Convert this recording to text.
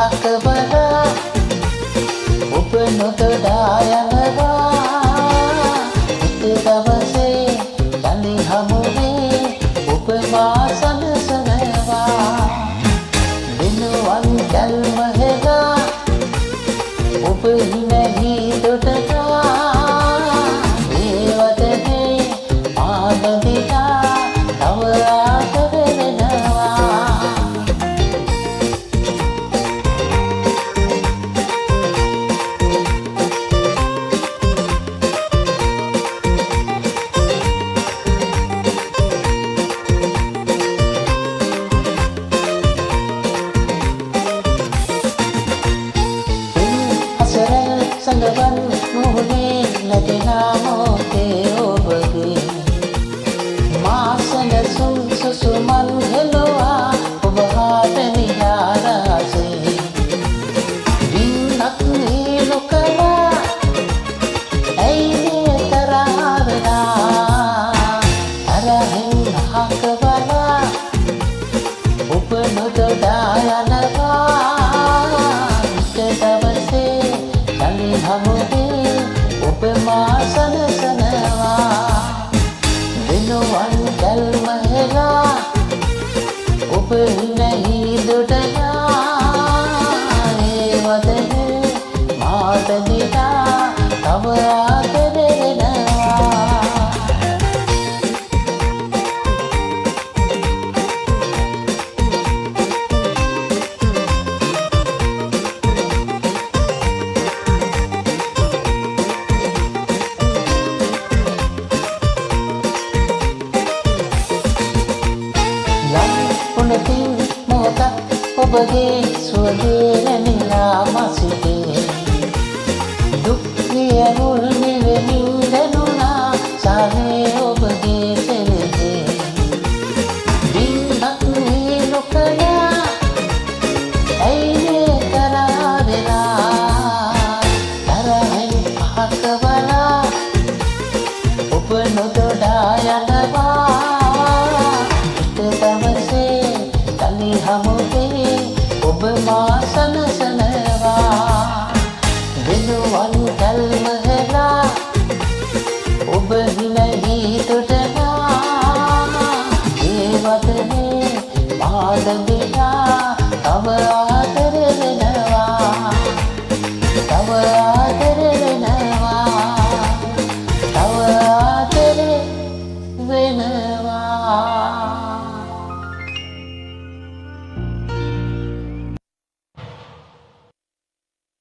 අහකවලා ඔබ නොදොඩා යනවා හිත දවසේ යලි හමුවේ ඔබ මා සනසනවා දිනුවන් කල්ම හෙලා ඔබ හිනහි දොඩනා ඒවදනේ ආනදිනා තව ආදරෙනවා संगवन मुहने लगना मोते ओबगे मासन सुन सुसुमन हेलोआ उबहाट निहारा से दिनक नीलुकला ऐने तरावना अरहिन हकवला उपनुत दायनवा दवसे चली हमुदे ඔබ මා සනසනවා දිනුවන් කල්ම හෙලා ඔබ හිනහි දොඩනා ඒ වදනේ මාත දිනා තව ආදරෙනවා උනතින් මොහොතක් ඔබගේ සුවගේ නැමිලා මසිතේ